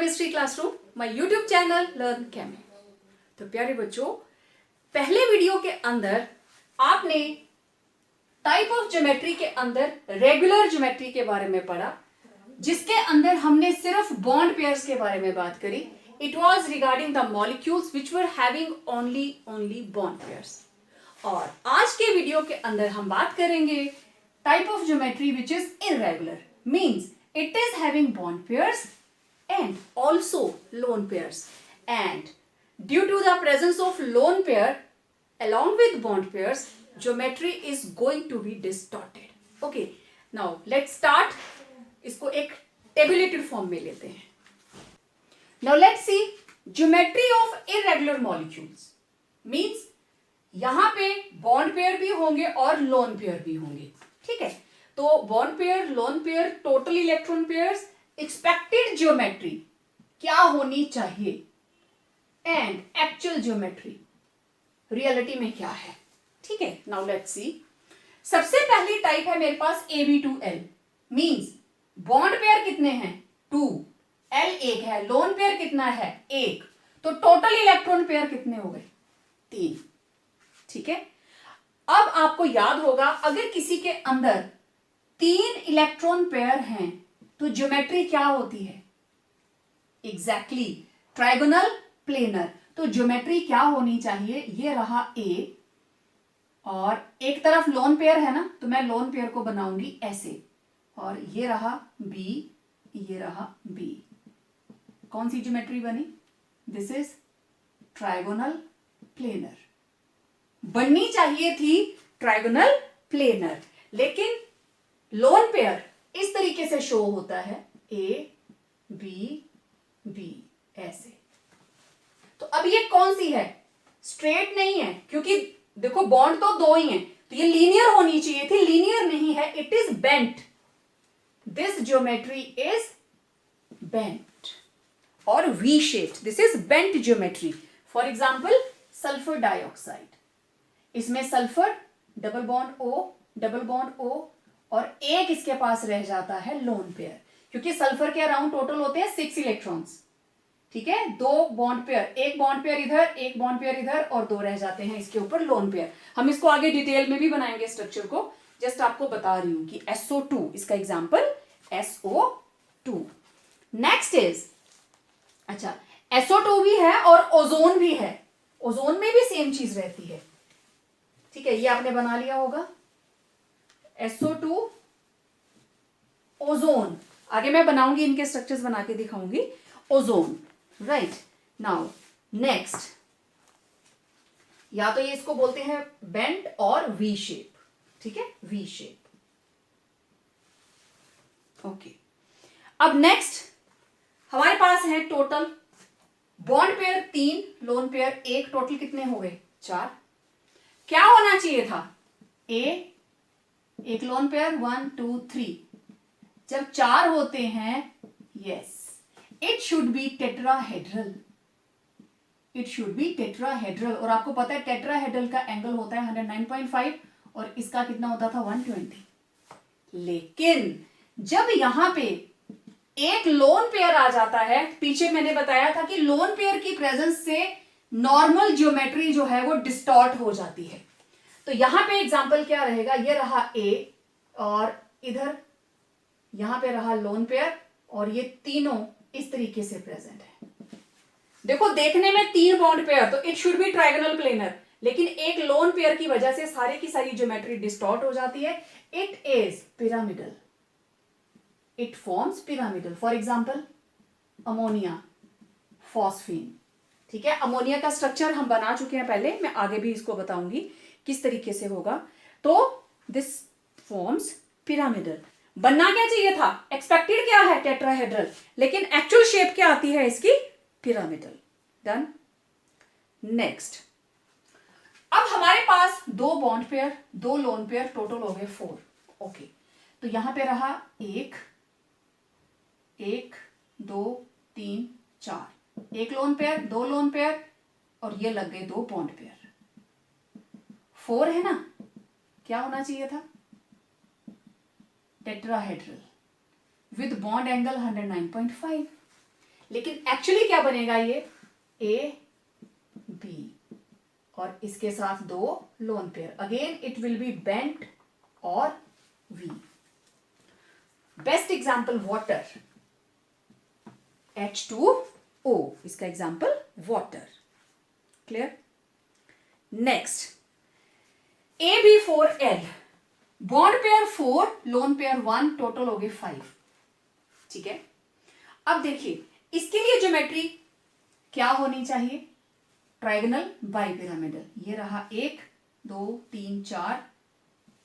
Chemistry classroom, my YouTube channel learn Chemi. तो प्यारे बच्चों, पहले वीडियो के अंदर आपने टाइप ऑफ ज्योमेट्री के अंदर रेगुलर ज्योमेट्री के बारे में पढ़ा, जिसके अंदर हमने सिर्फ बॉन्ड पेयर्स के बारे में बात करी। It was regarding the molecules which were having only bond pairs. और आज के वीडियो के अंदर हम बात करेंगे type of geometry which is irregular, means it is having bond pairs and also lone pairs, and due to the presence of lone pair along with bond pairs, geometry is going to be distorted. Okay, now let's start. इसको एक tabulated form में लेते हैं. Now let's see geometry of irregular molecules, means यहां पे bond pair भी होंगे और lone pair भी होंगे. ठीक है, तो bond pair, lone pair, total electron pairs, expected geometry क्या होनी चाहिए एंड एक्चुअल ज्योमेट्री रियलिटी में क्या है. ठीक है, नाउ लेट्स सी. सबसे पहली टाइप है मेरे पास AB2L, मींस बॉन्ड पेयर कितने हैं 2, L 1 है, लोन पेयर कितना है 1, तो टोटल इलेक्ट्रॉन पेयर कितने हो गए 3. ठीक है, अब आपको याद होगा अगर किसी के अंदर 3 इलेक्ट्रॉन पेयर हैं तो ज्योमेट्री क्या होती है? Exactly trigonal planar. तो ज्योमेट्री क्या होनी चाहिए? ये रहा A और एक तरफ लोन पेयर है ना, तो मैं लोन पेयर को बनाऊंगी ऐसे, और ये रहा B, ये रहा B. कौन सी ज्योमेट्री बनी? This is trigonal planar. बननी चाहिए थी ट्राइगोनल प्लेनर, लेकिन लोन पेयर इस तरीके से शो होता है A B B ऐसे. तो अब ये कौन सी है? स्ट्रेट नहीं है, क्योंकि देखो बॉन्ड तो 2 ही हैं, तो ये लीनियर होनी चाहिए थी, लीनियर नहीं है, it is bent. This geometry is bent और V shaped. This is bent geometry. For example sulphur dioxide, इसमें sulphur double bond O, double bond O, और एक इसके पास रह जाता है लोन पेयर, क्योंकि सल्फर के अराउंड टोटल होते हैं 6 इलेक्ट्रॉन्स. ठीक है, 2 बॉन्ड पेयर, एक बॉन्ड पेयर इधर, एक बॉन्ड पेयर इधर, और 2 रह जाते हैं इसके ऊपर लोन पेयर. हम इसको आगे डिटेल में भी बनाएंगे स्ट्रक्चर को, जस्ट आपको बता रही हूं कि SO2 इसका एग्जांपल SO2. नेक्स्ट इज, अच्छा SO2 भी है और ओजोन भी है. ओजोन में भी सेम चीज रहती है. ठीक है, ये आपने बना लिया होगा SO2 ओजोन. आगे मैं बनाऊंगी, इनके स्ट्रक्चर्स बना के दिखाऊंगी. Ozone, right. नाउ नेक्स्ट, या तो ये इसको बोलते हैं बेंट और वी शेप. ठीक है, वी शेप. ओके, अब नेक्स्ट हमारे पास है total bond pair 3, lone pair 1, total कितने हो गए 4. क्या होना चाहिए था? A, एक लोन पेयर 1 2 3. जब 4 होते हैं, yes, it should be tetrahedral. It should be tetrahedral. और आपको पता है टेट्राहेड्रल का एंगल होता है 109.5 और इसका कितना होता था 120. लेकिन जब यहां पे एक लोन पेयर आ जाता है, पीछे मैंने बताया था कि लोन पेयर की प्रेजेंस से नॉर्मल ज्योमेट्री जो है वो डिस्टॉर्ट हो जाती है. तो यहां पे एग्जांपल क्या रहेगा? ये रहा A और इधर यहां पे रहा लोन पेयर, और ये तीनों इस तरीके से प्रेजेंट है. देखो देखने में 3 बॉन्ड पेयर, तो it should be trigonal planar, लेकिन एक लोन पेयर की वजह से सारी की सारी ज्योमेट्री डिस्टॉर्ट हो जाती है. It is pyramidal. It forms pyramidal. For example ammonia, phosphine. ठीक है, अमोनिया का स्ट्रक्चर हम बना चुके हैं पहले, मैं आगे भी इसको बताऊंगी किस तरीके से होगा. तो दिस फॉर्म्स पिरामिडल. बनना क्या चाहिए था? एक्सपेक्टेड क्या है? टेट्राहेड्रल, लेकिन एक्चुअल शेप क्या आती है इसकी? पिरामिडल. डन. नेक्स्ट, अब हमारे पास 2 bond pair, 2 lone pair, total हो गए 4. ओके, तो यहां पे रहा 1 1 2 3 4, एक लोन पेयर, 2 लोन पेयर, और ये लग गए 2 बॉन्ड पेयर. 4 है ना, क्या होना चाहिए था? Tetrahedral with bond angle 109.5. लेकिन एक्चुअली क्या बनेगा ये ए बी और इसके साथ दो lone pair, again it will be bent और V. Best example water, H2O, इसका example water. Clear? Next AB4L, bond pair 4, lone pair 1, total हो गए 5। ठीक है, अब देखिए इसके लिए ज्योमेट्री क्या होनी चाहिए? Trigonal bipyramidal. ये रहा 1 2 3 4,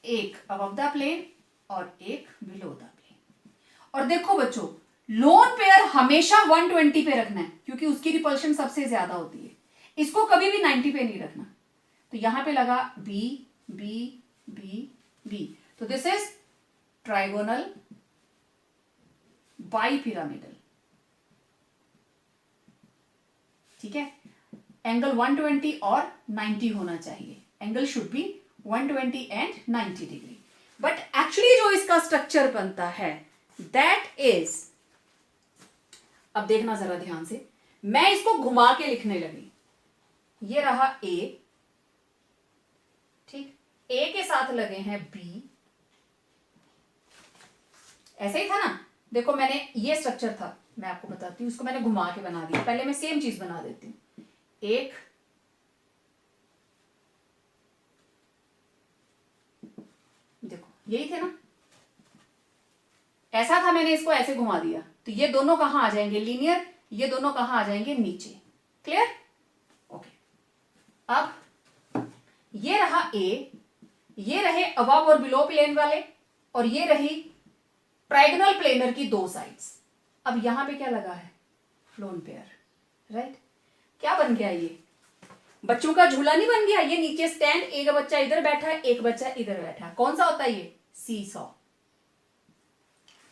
एक अबव द प्लेन और एक बिलो द प्लेन। और देखो बच्चों, लोन पेयर हमेशा 120 पे रखना है क्योंकि उसकी रिपल्शन सबसे ज्यादा होती है। इसको कभी भी 90 पे नहीं रखना। तो यहां पे लगा बी बी बी बी, तो दिस इज ट्राइगोनल बाइपिरामिडल। ठीक है, एंगल 120 और 90 होना चाहिए। Angle should be 120 and 90 degree. But actually जो इसका स्ट्रक्चर बनता है दैट इज, अब देखना जरा ध्यान से, मैं इसको घुमा के लिखने लगी। ये रहा ए, ठीक, ए के साथ लगे हैं बी, ऐसे ही था ना। देखो मैंने, ये स्ट्रक्चर था, मैं आपको बताती हूं, उसको मैंने घुमा के बना दिया। पहले मैं सेम चीज बना देती हूं। एक, देखो यही थे ना, ऐसा था, मैंने इसको ऐसे घुमा दिया, तो ये दोनों कहां आ जाएंगे? लीनियर। ये दोनों कहां आ जाएंगे? नीचे। क्लियर? ओके। अब ये रहा ए, ये रहे अबव और बिलो प्लेन वाले, और ये रही ट्राइगोनल प्लेनर की दो साइड्स। अब यहां पे क्या लगा है? Lone pair. राइट? क्या बन गया ये? बच्चों का झूला नहीं बन गया? ये नीचे स्टैंड, एक बच्चा इधर बैठा है, एक बच्चा इधर बैठा है। कौन सा होता है ये? सी सॉ,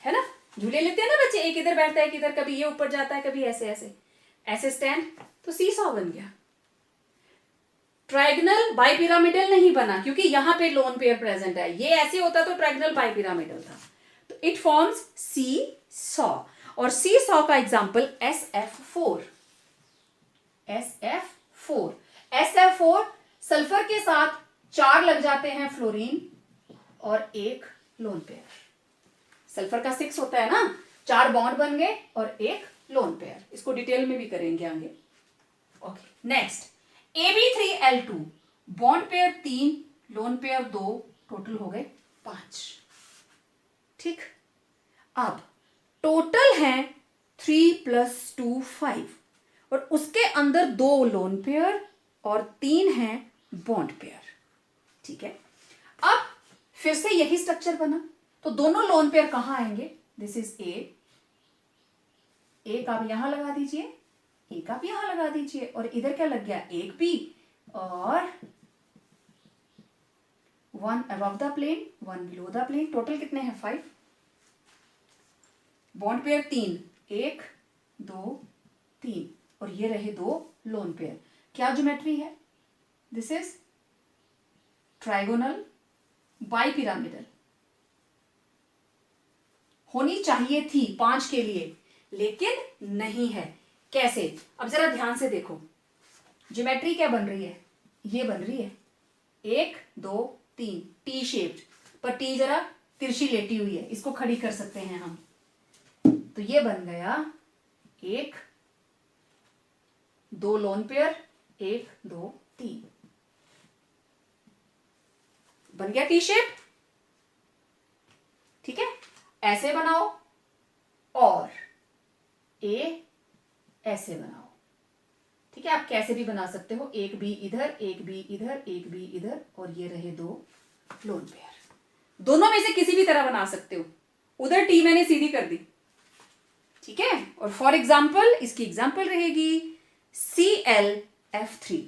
है ना? झूले लेते हैं ना बच्चे, एक इधर बैठता है, एक इधर, कभी ये ऊपर जाता है, कभी ऐसे ऐसे ऐसे स्टैंड, तो सी सॉ बन गया। ट्राइगोनल बाइपिरामिडल नहीं बना क्योंकि यहां पे लोन पेयर प्रेजेंट है। ये ऐसे होता तो ट्राइगोनल बाइपिरामिडल था। तो इट फॉर्म्स सी सॉ, और सी सॉ का example SF4। SF4, SF4 sulphur के साथ 4 लग जाते हैं फ्लोरीन और एक लोन पेयर। सल्फर का 6 होता है ना, 4 बॉन्ड बन गए और एक लोन पेयर। इसको डिटेल में भी करेंगे आगे। Okay, next AB3L2, bond pair 3, lone pair 2, total हो गए 5। ठीक, अब टोटल है 3 + 2 5, और उसके अंदर 2 लोन पेयर और 3 हैं बॉन्ड पेयर। ठीक है, अब फिर से यही स्ट्रक्चर बना, तो दोनों लोन पेयर कहां आएंगे? दिस इज ए, एक आप यहां लगा दीजिए, एक आप यहां लगा दीजिए, और इधर क्या लग गया? एक बी और 1 above the plane, 1 below the plane. Total कितने हैं? 5। बॉन्ड पेयर 3, 1 2 3, और ये रहे 2 लोन पेयर। क्या ज्योमेट्री है? This is trigonal bipyramidal. होनी चाहिए थी 5 के लिए, लेकिन नहीं है। कैसे? अब जरा ध्यान से देखो, ज्योमेट्री क्या बन रही है? ये बन रही है 1 2 3, टी शेप्ड, पर टी जरा तिरछी लेटी हुई है, इसको खड़ी कर सकते हैं हम। तो ये बन गया 1 2 लोन पेयर, 1 2 3, बन गया टी शेप। ठीक है, ऐसे बनाओ और ए ऐसे बनाओ। ठीक है, आप कैसे भी बना सकते हो, एक बी इधर, एक बी इधर, एक बी इधर, और ये रहे 2 लोन पेयर। दोनों में से किसी भी तरह बना सकते हो। उधर टी मैंने सीधी कर दी। ठीक है, और फॉर एग्जाम्पल, इसकी एग्जाम्पल रहेगी ClF3।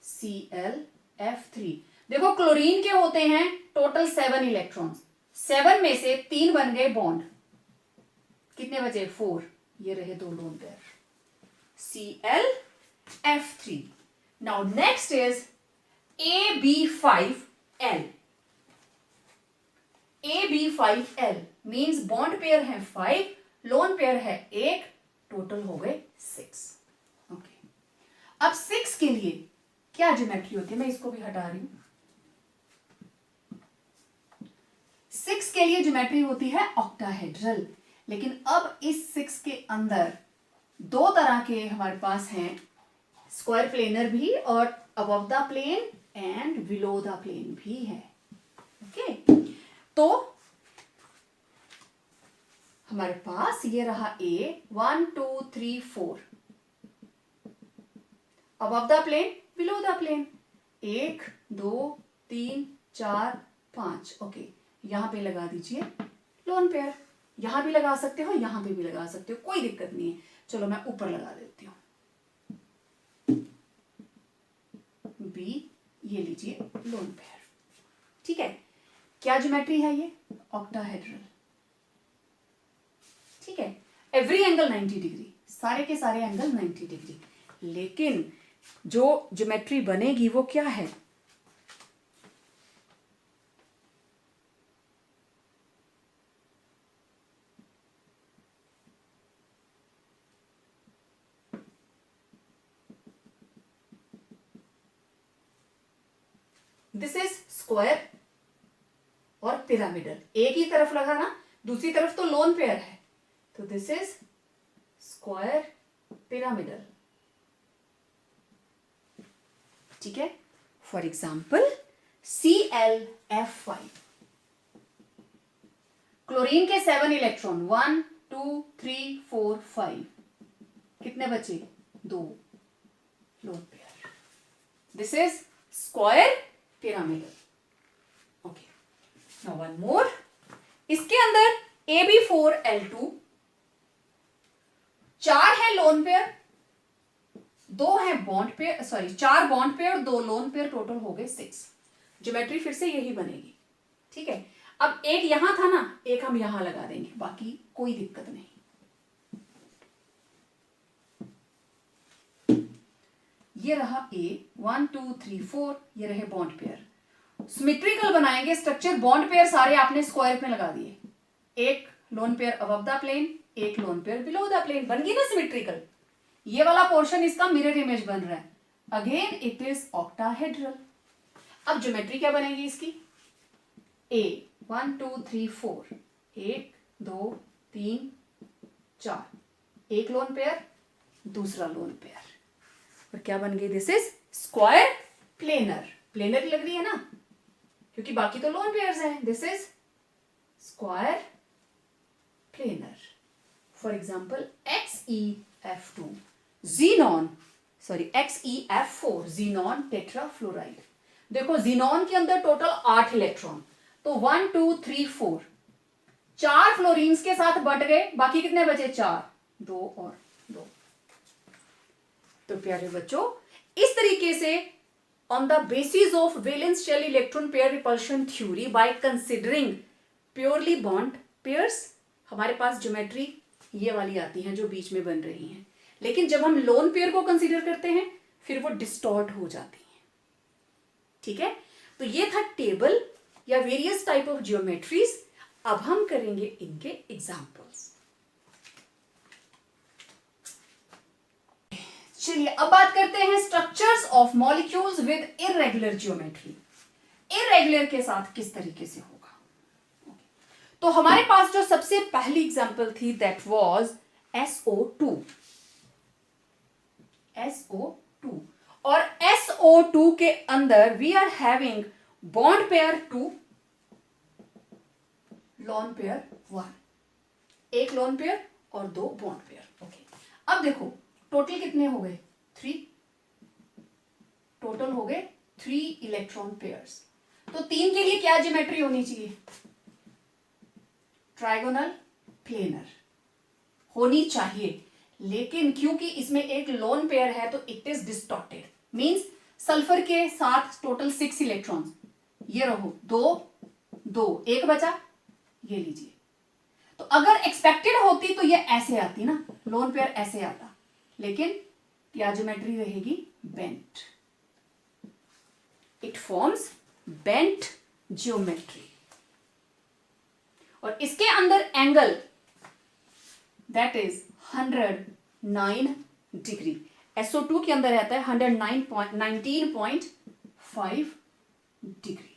ClF3, देखो क्लोरीन के होते हैं टोटल 7 इलेक्ट्रॉन्स, 7 में से 3 बन गए बॉन्ड, कितने बचे? 4, ये रहे 2 lone pair. ClF3। Now next is AB5L। AB5L means bond pair है 5, लोन पेयर है 1, टोटल हो गए 6। ओके, अब 6 के लिए क्या ज्योमेट्री होती है, मैं इसको भी हटा रही हूं। 6 के लिए ज्योमेट्री होती है ऑक्टाहेड्रल। लेकिन अब इस 6 के अंदर दो तरह के हमारे पास हैं, स्क्वायर प्लेनर भी और above the plane and below the plane भी है। ओके, तो हमारे पास ये रहा A 1 2 3 4 above the plane below the plane 1 2 3 4 5। Okay, यहां पे लगा दीजिए लोन पेयर, यहां भी लगा सकते हो, यहां पे भी लगा सकते हो, कोई दिक्कत नहीं है। चलो मैं ऊपर लगा देती हूं B, ये लीजिए लोन पेयर। ठीक है, क्या ज्योमेट्री है ये, ऑक्टाहेड्रल। ठीक है, एवरी एंगल 90 डिग्री, सारे के सारे एंगल 90 डिग्री। लेकिन जो ज्योमेट्री बनेगी वो क्या है, दिस इज स्क्वायर और पिरामिडल। एक ही तरफ लगा ना, दूसरी तरफ तो लोन पेयर है, तो दिस इज स्क्वायर पिरामिडल। ठीक है, फॉर एग्जाम्पल ClF5, क्लोरीन के 7 इलेक्ट्रॉन 1 2 3 4 5, कितने बचे, 2 lone pair. This is square pyramidal. Okay, now one more, इसके अंदर AB4L2, 4 है लोन पेयर, 2 है bond pair, sorry 4 bond pair, 2 lone pair, total हो गए 6। ज्योमेट्री फिर से यही बनेगी। ठीक है, अब एक यहां था ना, एक हम यहां लगा देंगे, बाकी कोई दिक्कत नहीं। ये रहा A 1 2 3 4, ये रहे बॉन्ड पेयर। सिमेट्रिकल बनाएंगे स्ट्रक्चर, बॉन्ड पेयर सारे आपने स्क्वायर में लगा दिए, एक lone pair above the plane, एक lone pair below the plane, बन गई ना सिमेट्रिकल। ये वाला पोर्शन इसका मिरर इमेज बन रहा है, अगेन इट इज ऑक्टाहेड्रल। अब ज्योमेट्री क्या बनेगी इसकी, A 1 2 3 4, 1 2 3 4, एक लोन पेयर, दूसरा लोन पेयर, और क्या बन गई, this is square planar. Planar ही लग रही है ना, क्योंकि बाकी तो लोन पेयर्स हैं। This is square planar. For example XeF2 xenon, sorry XeF4 xenon tetrafluoride. देखो जीनॉन के अंदर टोटल 8 इलेक्ट्रॉन, तो 1 2 3 4, 4 फ्लोरीन्स के साथ बट गए, बाकी कितने बचे, 4, 2 और 2। तो प्यारे बच्चों, इस तरीके से on the basis of valence shell electron pair repulsion theory by considering purely bond pairs, हमारे पास ज्योमेट्री ये वाली आती हैं जो बीच में बन रही हैं। लेकिन जब हम लोन पेयर को कंसीडर करते हैं फिर वो डिस्टॉर्ट हो जाती हैं। ठीक है, तो ये था टेबल या वेरियस टाइप ऑफ ज्योमेट्रीज। अब हम करेंगे इनके एग्जांपल्स। चलिए अब बात करते हैं structures of molecules with irregular geometry. Irregular के साथ किस तरीके से होगा। तो हमारे पास जो सबसे पहली एग्जांपल थी दैट वाज SO2। SO2 और SO2 के अंदर we are having bond pair 2, lone pair 1, एक लोन पेयर और 2 बॉन्ड पेयर। ओके, अब देखो टोटल कितने हो गए, 3, टोटल हो गए 3 इलेक्ट्रॉन पेयर्स। तो 3 के लिए क्या ज्योमेट्री होनी चाहिए, ट्राइगोनल प्लेनर होनी चाहिए। लेकिन क्योंकि इसमें एक लोन पेयर है तो it is distorted, means sulphur के साथ टोटल 6 इलेक्ट्रॉन्स, ये रहो 2 2, एक बचा, ये लीजिए। तो अगर एक्सपेक्टेड होती तो ये ऐसे आती ना, लोन पेयर ऐसे आता, लेकिन क्या ज्योमेट्री रहेगी, bent. It forms bent geometry. और इसके अंदर angle that is 100 119 degree. SO2 के अंदर रहता है 119.5 डिग्री।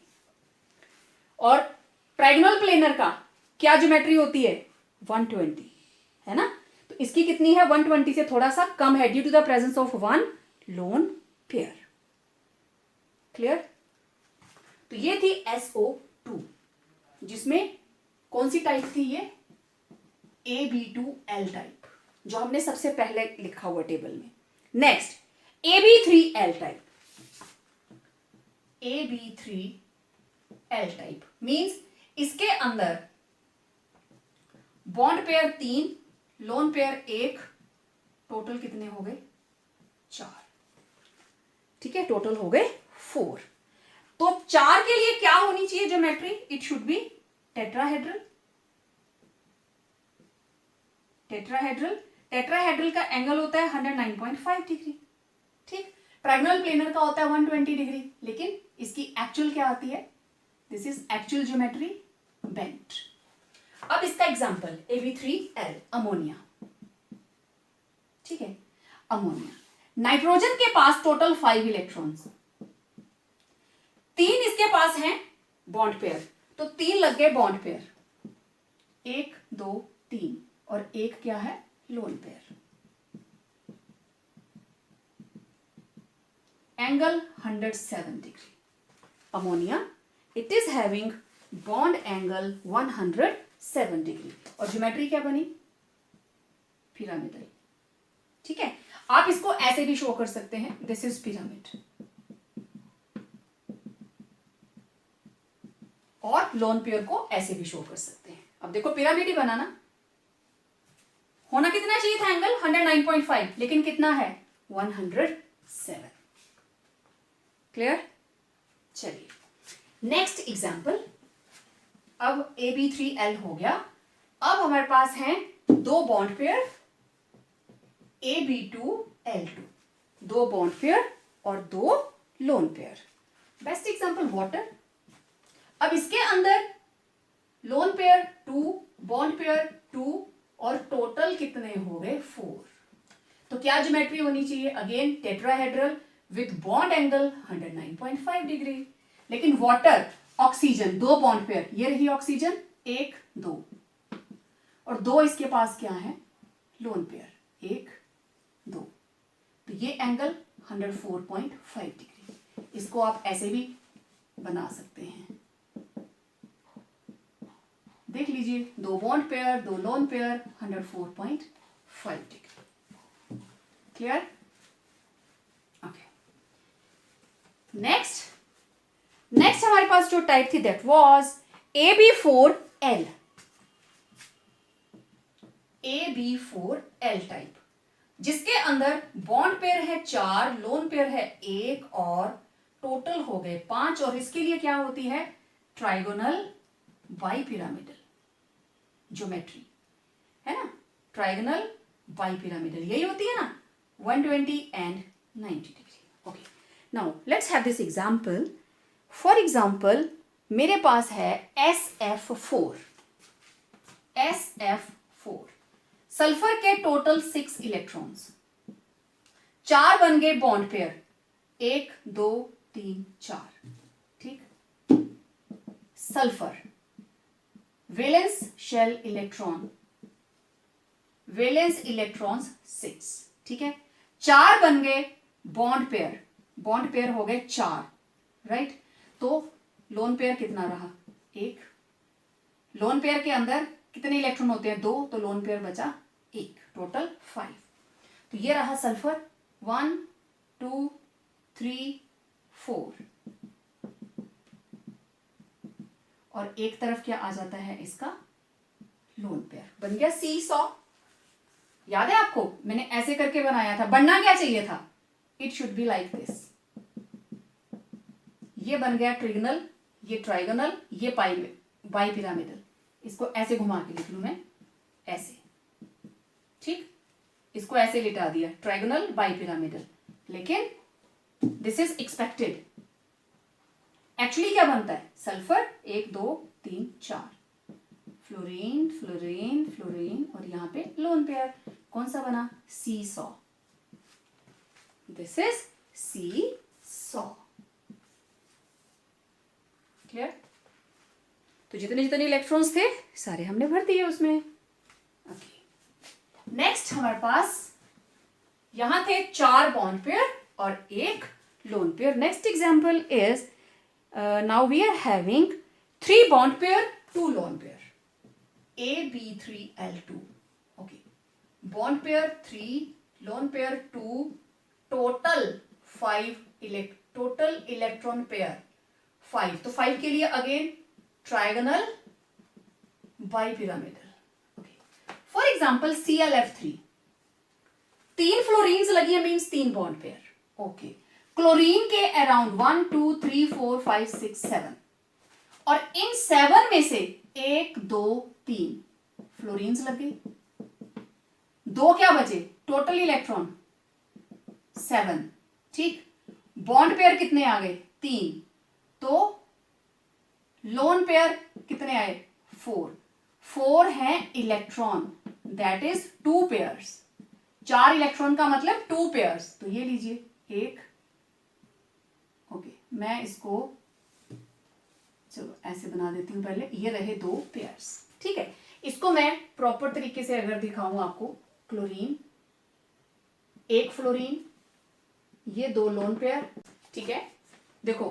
और ट्राइगोनल प्लेनर का क्या ज्योमेट्री होती है? 120, है ना। तो इसकी कितनी है? 120 से थोड़ा सा कम है, due to the presence of one lone pair. Clear? तो ये थी SO2, जिसमें कौन सी टाइप थी? ये AB2L टाइप, जो हमने सबसे पहले लिखा हुआ टेबल में। Next AB3L type. AB3L type means इसके अंदर bond pair 3, lone pair 1, total कितने हो गए? 4। ठीक है, टोटल हो गए 4। तो 4 के लिए क्या होनी चाहिए geometry? It should be tetrahedral. Tetrahedral का एंगल होता है 109.5 डिग्री। ठीक, ट्राइगोनल प्लेनर का होता है 120 डिग्री, लेकिन इसकी एक्चुअल क्या आती है? This is actual geometry bent. अब इसका एग्जांपल AB3L, अमोनिया। ठीक है, अमोनिया। नाइट्रोजन के पास टोटल 5 इलेक्ट्रॉन्स, 3 इसके पास हैं बॉन्ड पेयर, तो 3 लग गए बॉन्ड पेयर, 1 2 3, और एक क्या है? Lone pair. Angle 107 degree. Ammonia, it is having bond angle 107 degree, और ज्योमेट्री क्या बनी? पिरामिडल। ठीक है, आप इसको ऐसे भी शो कर सकते हैं, दिस इज पिरामिड, और लोन पेयर को ऐसे भी शो कर सकते हैं। अब देखो पिरामिड ही बनाना, होना कितना चाहिए था एंगल? 109.5, लेकिन कितना है? 107। क्लियर? चलिए नेक्स्ट एग्जांपल। अब AB3L हो गया। अब हमारे पास हैं 2 bond pair AB2L2, 2 bond pair और 2 lone pair. Best example water. अब इसके अंदर लोन पेयर 2, बॉन्ड पेयर 2, और टोटल कितने हो गए? 4। तो क्या ज्योमेट्री होनी चाहिए? Again tetrahedral with bond angle 109.5 degree. लेकिन वाटर, ऑक्सीजन, 2 बॉन्ड पेयर, ये रही ऑक्सीजन 1 2, और 2 इसके पास क्या है? लोन पेयर 1 2, तो ये एंगल 104.5 डिग्री। इसको आप ऐसे भी बना सकते हैं, देख लीजिए, 2 bond pair, 2 lone pair, 104.5 degree. Clear? Okay, next हमारे पास जो टाइप थी that was AB4L। AB4L type, जिसके अंदर बॉन्ड पेयर है 4, लोन पेयर है 1, और टोटल हो गए 5, और इसके लिए क्या होती है? ट्राइगोनल बाइपिरामिडल ज्योमेट्री, है ना। ट्राइगोनल बाइपिरामिडल यही होती है ना, 120 and 90 degree. Okay, now let's have this example. For example मेरे पास है SF4। सल्फर के टोटल 6 इलेक्ट्रॉन्स, 4 बन गए बॉन्ड पेयर, 1 2 3 4। ठीक, sulphur valence shell electron, valence electrons 6। ठीक है, 4 बन गए बॉन्ड पेयर हो गए 4, राइट। तो लोन पेयर कितना रहा? 1। लोन पेयर के अंदर कितने इलेक्ट्रॉन होते हैं? 2, तो लोन पेयर बचा 1, टोटल 5। तो ये रहा सल्फर 1 2 3 4, और एक तरफ क्या आ जाता है? इसका लोन पेयर बन गया C100। याद है आपको, मैंने ऐसे करके बनाया था। बनना क्या चाहिए था? It should be like this. ये बन गया ट्रिगोनल, ये ट्राइगोनल, ये बाइपिरामिडल। इसको ऐसे घुमा के लिख लूं मैं, ऐसे। ठीक, इसको ऐसे लिटा दिया, ट्राइगोनल बाइपिरामिडल। लेकिन दिस इज एक्सपेक्टेड। एक्चुअली क्या बनता है? सल्फर 1 2 3 4, फ्लोरीन फ्लोरीन फ्लोरीन, और यहां पे लोन पेयर। कौन सा बना? Seesaw. This is seesaw. Clear? तो जितने जितने इलेक्ट्रॉन्स थे सारे हमने भर दिए उसमें. ओके. नेक्स्ट हमारे पास यहां थे 4 बॉन्ड पेयर और एक lone pair. Next example is now we are having 3 bond pair 2 lone pair. AB3L2. Okay. Bond pair 3, lone pair 2, total 5 total electron pair 5. तो 5 के लिए again trigonal bipyramidal. Okay. For example ClF3, 3 fluorines लगी है, means 3 bond pair. Okay. Chlorine के around 1 2 3 4 5 6 7 और इन 7 में से 1 2 3 fluorines लग गई. 2 क्या बचे? Total electron 7. ठीक. बॉन्ड पेयर कितने आ गए? 3. तो लोन पेयर कितने आए? 4. 4 है electron, that is 2 pairs. 4 electron का मतलब 2 पेयर्स. तो ये लीजिए 1. ओके. मैं इसको चलो ऐसे बना देती हूं. पहले ये रहे 2 पेयर्स. ठीक है. इसको मैं प्रॉपर तरीके से अगर दिखाऊं आपको, क्लोरीन, 1 फ्लोरीन, ये 2 लोन पेयर. ठीक है. देखो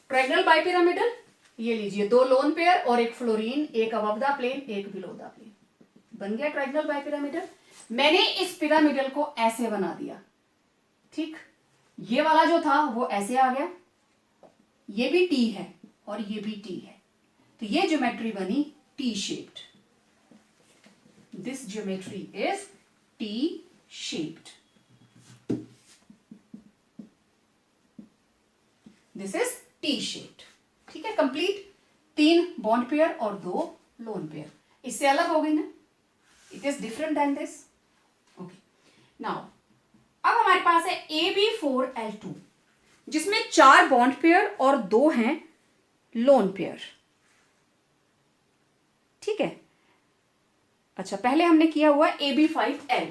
ट्रायगोनल बाइपिरामिडल, ये लीजिए 2 लोन पेयर और 1 fluorine, 1 above the plane, 1 below the plane. बन गया ट्रायगोनल बाइपिरामिडल. मैंने इस पिरामिडल को ऐसे बना दिया. ठीक. ये वाला जो था वो ऐसे आ गया, ये भी टी है और ये भी टी है. तो ये ज्योमेट्री बनी T shaped. This geometry is T shaped. This is T shaped. ठीक है. कंप्लीट. 3 बॉन्ड पेयर और 2 लोन पेयर. इससे अलग हो गई ना, it is different than this. Okay. Now अब हमारे पास है AB4L2 जिसमें 4 बॉन्ड पेयर और 2 हैं लोन पेयर. ठीक है. अच्छा, पहले हमने किया हुआ AB5L.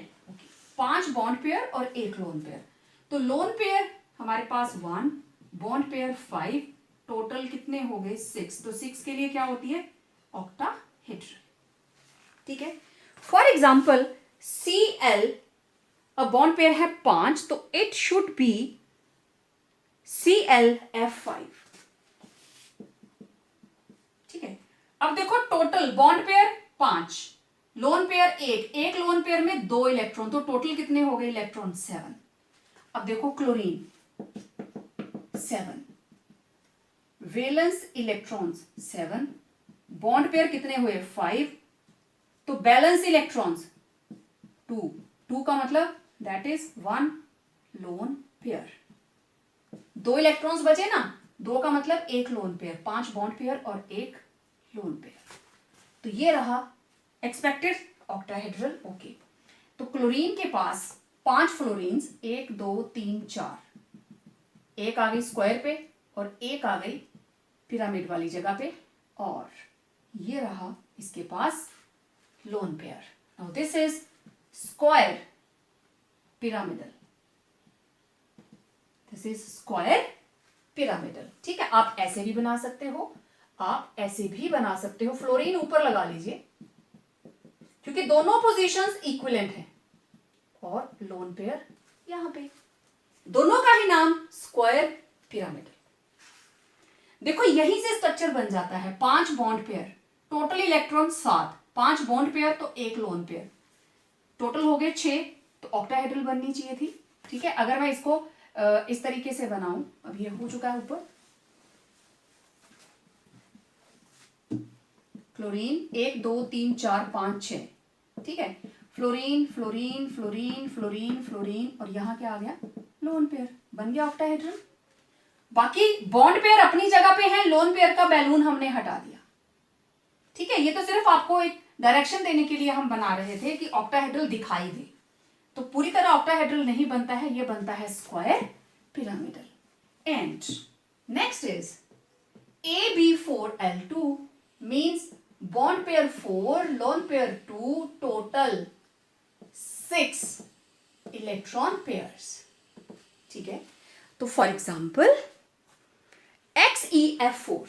5 बॉन्ड पेयर और 1 लोन पेयर. तो लोन पेयर हमारे पास 1, बॉन्ड पेयर 5, टोटल कितने हो गए? 6. तो 6 के लिए क्या होती है? ऑक्टाहेड्रल. ठीक है. For example Cl bond pair है 5, तो इट शुड बी ClF5. ठीक है. अब देखो total bond pair 5, loan pair 1 lone pair में 2 इलेक्ट्रॉन, तो टोटल कितने हो गए इलेक्ट्रॉन? 7. अब देखो chlorine 7, valence electrons 7, bond pair कितने हुए? 5. तो बैलेंस इलेक्ट्रॉन्स 2 का मतलब that is 1 lone pair. 2 electrons बचे ना, 2 का मतलब 1 लोन पेयर. 5 बॉन्ड पेयर और 1 लोन पेयर. तो ये रहा एक्सपेक्टेड ऑक्टाहेड्रल. ओके. तो क्लोरीन के पास 5 फ्लोरीन्स, 1 2 3 4, 1 आ गई स्क्वायर पे और 1 आ गई पिरामिड वाली जगह पे, और ये रहा इसके पास lone pair. Now this is square pyramidal. This is square pyramidal. ठीक है. आप ऐसे भी बना सकते हो, आप ऐसे भी बना सकते हो. फ्लोरीन ऊपर लगा लीजिए क्योंकि दोनों पोजीशंस इक्विवेलेंट हैं, और लोन पेयर यहां पे. दोनों का ही नाम स्क्वायर पिरामिडल. देखो यहीं से स्ट्रक्चर बन जाता है. 5 bond pair, total electron 7, 5 bond pair तो 1 लोन पेयर, टोटल हो गए 6. तो ऑक्टाहेड्रल बननी चाहिए थी. ठीक है. अगर मैं इसको इस तरीके से बनाऊं, अब ये हो चुका है ऊपर. क्लोरीन 1 2 3 4 5 6. ठीक है. Fluorine fluorine fluorine fluorine fluorine और यहां क्या आ गया? Lone pair. बन गया ऑक्टाहेड्रल. बाकी बॉन्ड पेयर अपनी जगह पे है, लोन पेयर का बैलून हमने हटा दिया. ठीक है. ये तो सिर्फ आपको एक डायरेक्शन देने के लिए हम बना रहे थे कि ऑक्टाहेड्रल दिखाई दे. तो पूरी तरह ऑक्टाहेड्रल नहीं बनता है, ये बनता है square pyramidal. And next is AB4L2 means bond pair 4, lone pair 2, total 6 ठीक है, तो for example XeF4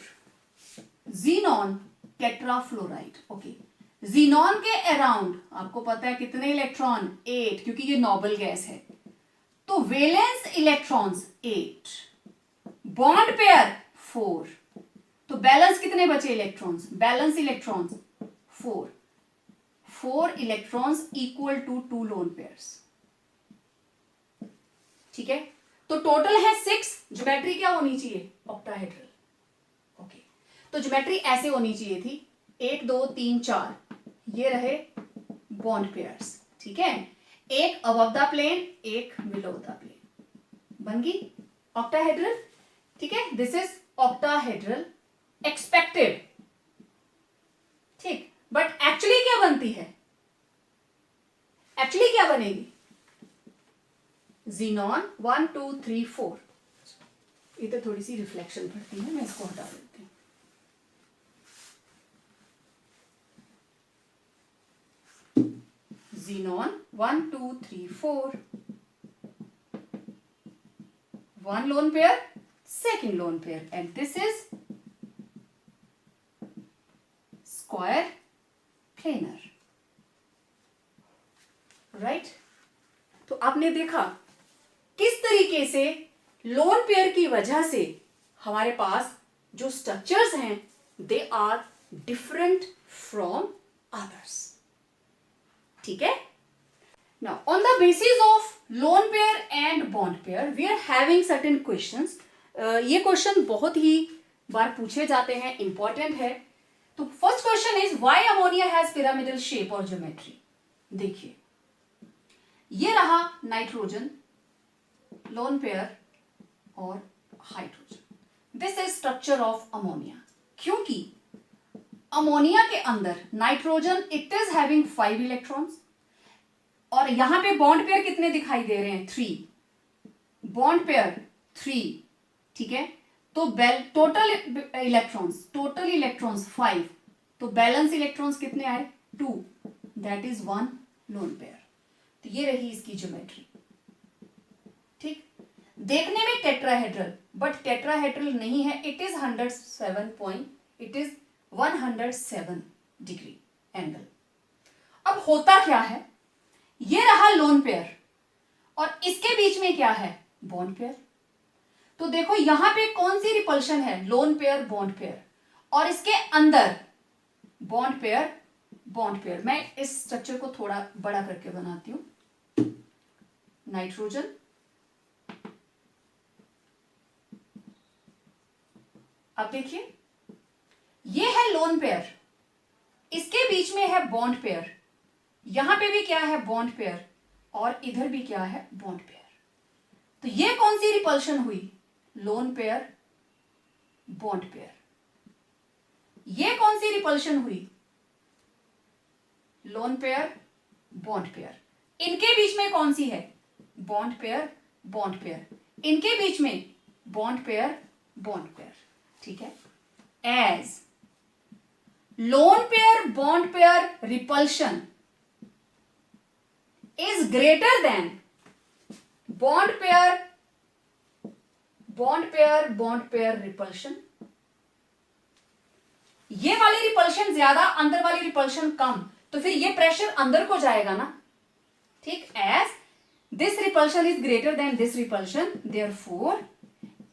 xenon tetrafluoride. Okay, xenon के अराउंड आपको पता है कितने इलेक्ट्रॉन, 8, क्योंकि ये नोबल गैस है, तो वैलेंस इलेक्ट्रॉन्स 8, बॉन्ड पेयर 4, तो बैलेंस कितने बचे electrons, balance electrons 4 electrons equal to 2 lone pairs. ठीक है, तो टोटल है 6। ज्योमेट्री क्या होनी चाहिए, ऑक्टाहेड्रल। ओके, तो ज्योमेट्री ऐसे होनी चाहिए थी, 1 2 3 4, ये रहे बॉन्ड पेयर्स। ठीक है, एक अबव द प्लेन, एक बिलो द प्लेन, बन गई ऑक्टाहेड्रल। ठीक है, दिस इज ऑक्टाहेड्रल एक्सपेक्टेड। ठीक, बट एक्चुअली क्या बनती है, एक्चुअली क्या बनेगी, जीनॉन 1 2 3 4। ये तो थोड़ी सी रिफ्लेक्शन पड़ती है, मैं इसको हटा देती हूं। Xenon 1 2 3 4, one lone pair, second lone pair, and this is square planar, right? तो आपने देखा किस तरीके से लोन पेयर की वजह से हमारे पास जो स्ट्रक्चर्स हैं they are different from others. ठीक है, now on the basis of lone pair and bond pair we are having certain questions। ये क्वेश्चन बहुत ही बार पूछे जाते हैं, इंपॉर्टेंट है। तो first question is why ammonia has pyramidal shape और ज्योमेट्री। देखिए, ये रहा नाइट्रोजन, लोन पेयर और hydrogen, this is structure of ammonia. क्योंकि अमोनिया के अंदर nitrogen it is having 5 electrons, और यहां पे बॉन्ड पेयर कितने दिखाई दे रहे हैं, 3, बॉन्ड पेयर 3। ठीक है, तो टोटल इलेक्ट्रॉन्स 5, तो बैलेंस इलेक्ट्रॉन्स कितने आए, 2, दैट इज 1 लोन पेयर। तो ये रही इसकी ज्योमेट्री। ठीक, देखने में टेट्राहेड्रल, बट टेट्राहेड्रल नहीं है, इट इज 107 डिग्री एंगल। अब होता क्या है, ये रहा लोन पेयर और इसके बीच में क्या है, बॉन्ड पेयर। तो देखो यहां पे कौन सी रिपल्शन है, लोन पेयर बॉन्ड पेयर, और इसके अंदर बॉन्ड पेयर। मैं इस स्ट्रक्चर को थोड़ा बड़ा करके बनाती हूं। नाइट्रोजन, अब देखिए ये है लोन पेयर, इसके बीच में है बॉन्ड पेयर, यहां पे भी क्या है, बॉन्ड पेयर, और इधर भी क्या है, बॉन्ड पेयर। तो ये कौन सी रिपल्शन हुई, लोन पेयर बॉन्ड पेयर। ये कौन सी रिपल्शन हुई, लोन पेयर बॉन्ड पेयर। इनके बीच में कौन सी है, बॉन्ड पेयर। इनके बीच में बॉन्ड पेयर। ठीक है, as lone pair bond pair repulsion is greater than bond pair repulsion। ये वाली रिपल्शन ज्यादा, अंदर वाली रिपल्शन कम, तो फिर ये प्रेशर अंदर को जाएगा ना। ठीक, as this repulsion is greater than this repulsion, therefore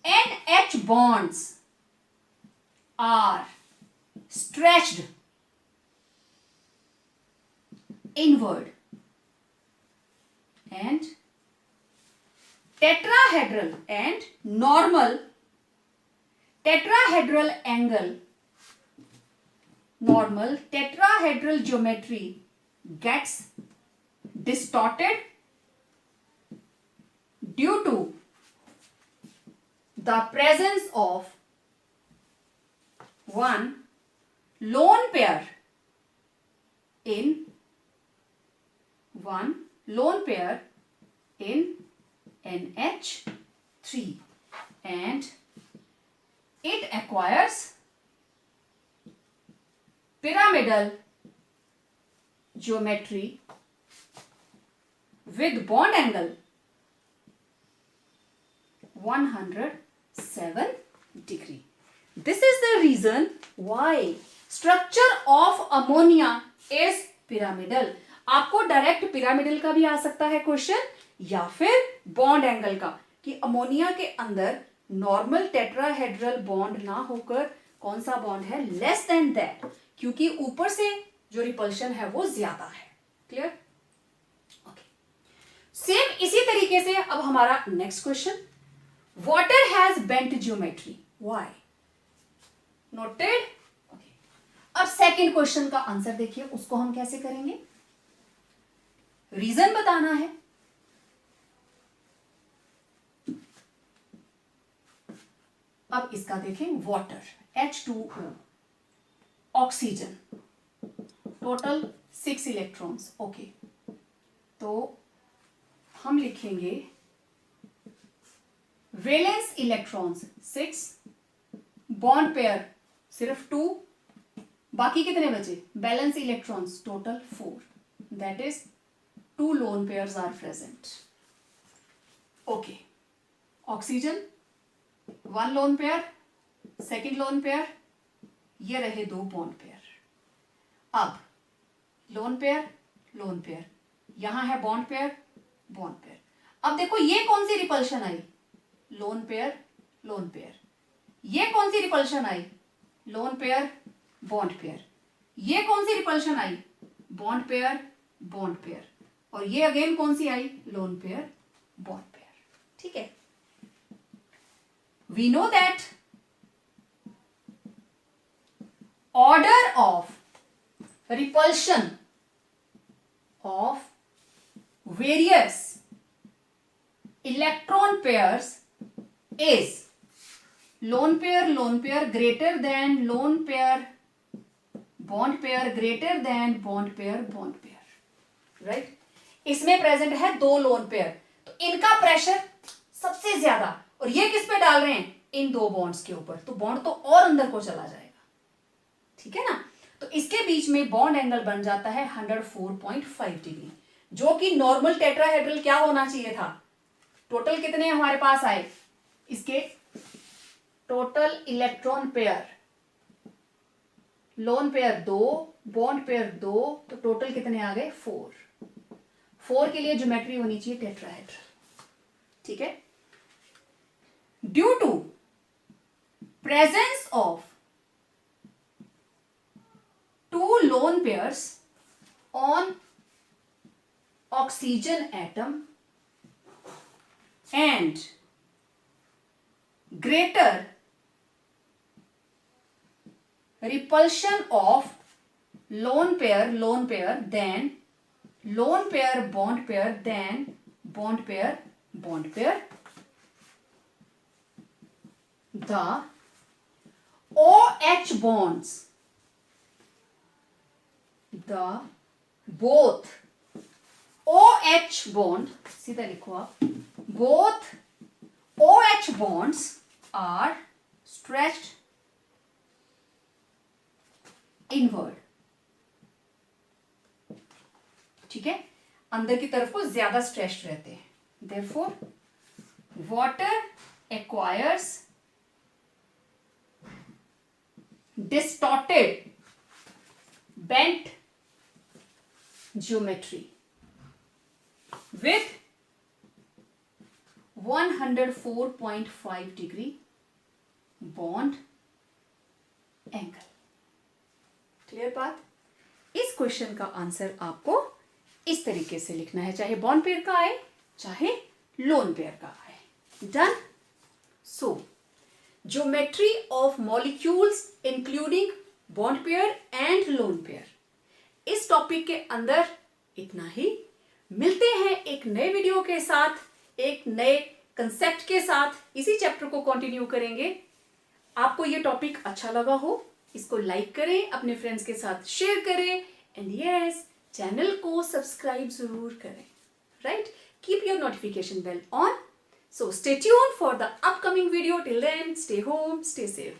NH bonds are stretched inward and tetrahedral and normal tetrahedral angle, normal tetrahedral geometry gets distorted due to the presence of one lone pair in NH3 and it acquires pyramidal geometry with bond angle 107 degree. This is the reason why structure of ammonia is pyramidal. आपको direct pyramidal का भी आ सकता है question, या फिर bond angle का, कि ammonia के अंदर नॉर्मल टेट्राहेड्रल बॉन्ड ना होकर कौन सा बॉन्ड है, लेस देन दैट, क्योंकि ऊपर से जो रिपल्शन है वो ज्यादा है. क्लियर? ओके. सेम इसी तरीके से अब हमारा next question, water has bent geometry, why? Noted? Okay. अब सेकंड क्वेश्चन का आंसर देखिए, उसको हम कैसे करेंगे, रीजन बताना है. अब इसका देखें, water H2O, oxygen, total 6 electrons. Okay, तो हम लिखेंगे वैलेंस इलेक्ट्रॉन्स 6, बॉन्ड पेयर सिर्फ 2, बाकी कितने बचे, balance electrons total 4, that is 2 lone pairs are present. Okay, oxygen 1 lone pair, second lone pair, ये रहे 2 बॉन्ड पेयर. अब लोन पेयर, यहां है बॉन्ड पेयर. अब देखो ये कौन सी रिपल्शन आई, लोन पेयर. ये कौन सी रिपल्शन आई, लोन पेयर, बॉन्ड पेयर. ये कौन सी रिपल्शन आई, बॉन्ड पेयर. और ये अगेन कौन सी आई, लोन पेयर, बॉन्ड पेयर. ठीक है. We know that order of repulsion of various electron pairs is lone pair greater than lone pair, bond pair greater than bond pair. Right? इसमें present है 2 lone pair, तो इनका pressure सबसे ज्यादा, और ये किस पे डाल रहे हैं, इन 2 बॉन्ड्स के ऊपर, तो बॉन्ड तो और अंदर को चला जाएगा. ठीक है ना? तो इसके बीच में बॉन्ड एंगल बन जाता है 104.5 डिग्री, जो कि नॉर्मल टेट्राहेड्रल क्या होना चाहिए था. टोटल कितने हमारे पास आए, इसके total electron pair, loan pair 2, bond pair 2, तो टोटल कितने आ गए, 4 के लिए ज्योमेट्री होनी चाहिए टेट्राहेड्रल. ठीक है. Due to presence of 2 lone pairs on oxygen atom and greater repulsion of lone pair than lone pair bond pair than bond pair, the OH bonds, the both OH bond, सीधा लिखो आप, both OH bonds are stretched inward. ठीक है, अंदर की तरफ को ज्यादा स्ट्रेच्ड रहते हैं. Therefore, water acquires distorted bent geometry with 104.5 degree bond angle. Clear बात? इस क्वेश्चन का आंसर आपको इस तरीके से लिखना है, चाहे बॉन्ड पेयर का आए चाहे लोन पेयर का आए. Done? So geometry of molecules including bond pair and lone pair, इस टॉपिक के अंदर इतना ही. मिलते हैं एक नए वीडियो के साथ, एक नए कंसेप्ट के साथ. इसी चैप्टर को कंटिन्यू करेंगे. आपको ये टॉपिक अच्छा लगा हो, इसको लाइक करें, अपने फ्रेंड्स के साथ शेयर करें, एंड यस, चैनल को सब्सक्राइब जरूर करें. Right? Keep your notification bell on. So stay tuned for the upcoming video. Till then, stay home, stay safe.